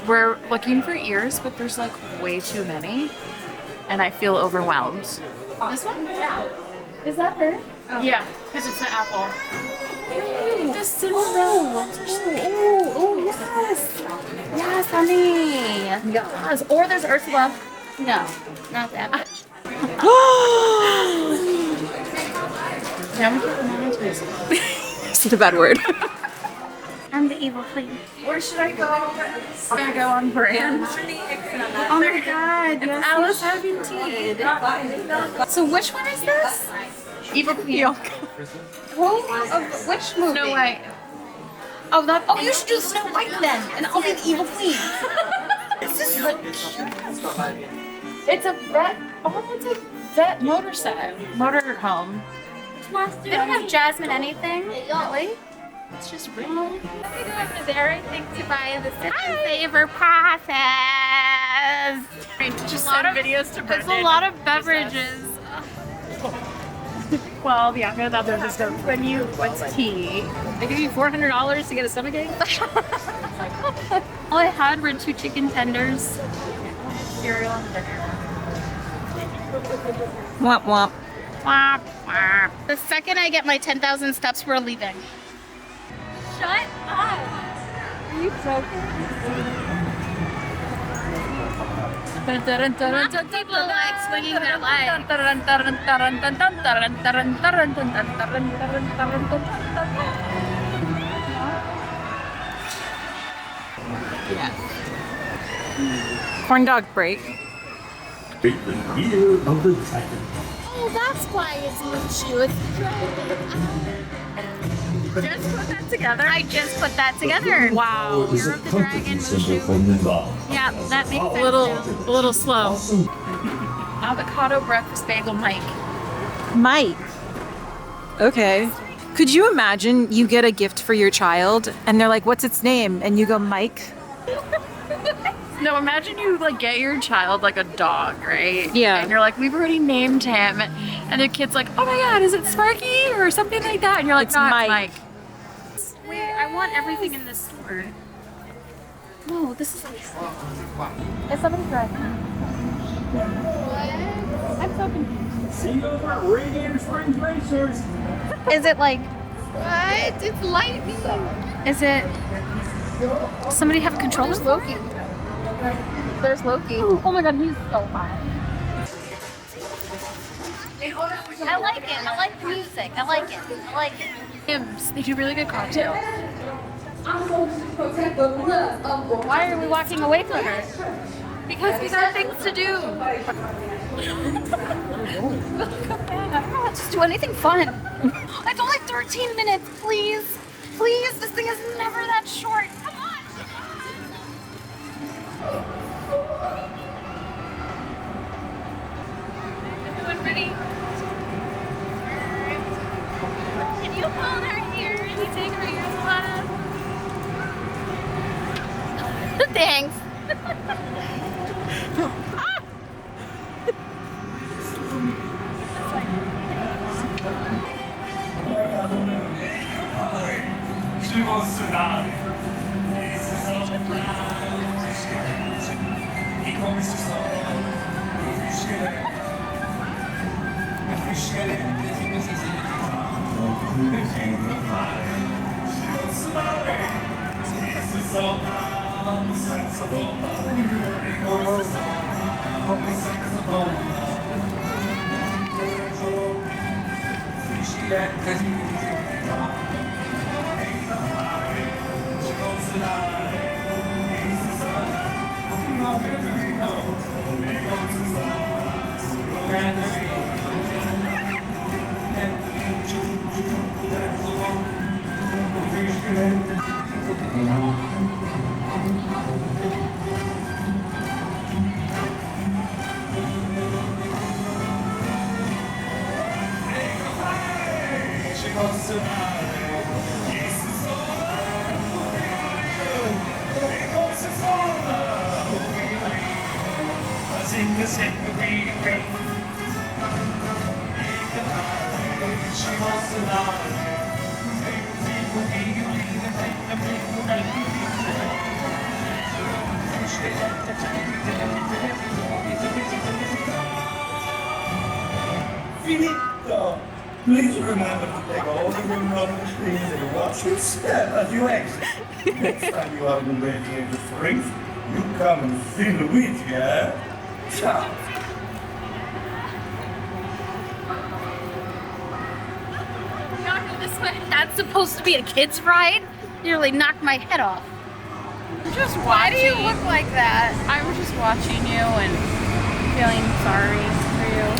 We're looking for ears, but there's like way too many, and I feel overwhelmed. This one? Yeah. Is that her? Oh. Yeah, because it's an apple. Ooh, the Cinderella. Oh, yes. Yes, honey. Yes. Or there's Ursula. No, not that bitch. It's a bad word. I'm the evil queen. Where should I go? I'm gonna go on brand. Oh my god, yes. Alice having tea. So which one is this? Evil Queen. Bianca. Of which movie? Snow White. Oh, that. Oh, you should do Snow White then, and I'll be the evil queen. This is like cute. It's a vet. Oh, it's a vet motor home. They don't have Jasmine anything, really. It's just real. I'm over there, I think, to buy the Citizen Favor process. Just send videos to Brendan. There's a lot of beverages. Well, Bianca, that's just what's tea? They give you $400 to get a stomachache? All I had were 2 chicken tenders. Cereal and dinner. Womp womp. Womp, womp. The second I get my 10,000 steps, we're leaving. Shut up! Are you joking? People like swinging their legs. Corn dog break. Oh, that's why it's Mushu. It's Just put that together. I just put that together. Wow. Year of the Dragon, Mushu. Yeah, that makes sense. A little slow. Avocado breakfast bagel, Mike. Mike. Okay. Could you imagine you get a gift for your child and they're like, what's its name? And you go, Mike. No, imagine you like get your child like a dog, right? Yeah. And you're like, we've already named him, and the kid's like, oh my god, is it Sparky or something like that? And you're like, It's no, Mike. It's Mike. Wait, I want everything in this store. No, this is like... Is somebody driving? What? I'm so confused. See you over at Radiator Springs Racers. Is it like... What? It's lightning. Is it... Does somebody have a controller? There's Loki. There's Loki. Oh my god, he's so hot. I like it. I like the music. I like it. I like it. Hymns. They do really good cocktails. Why are we walking away from her? Because we got things to do. I don't want to do anything fun. It's only 13 minutes, please. Please, this thing is never that short. Come on. Everyone ready? Can you hold her ear and you take her ears off? Thanks. Finito! Please remember to take all the remote things and watch your step as you exit. Next time you are in the Radiator Springs, you come and see Luigi, yeah? Ciao! Not go this way. That's supposed to be a kid's ride? Nearly knocked my head off. I'm just watching. Why do you look like that? I was just watching you and feeling sorry.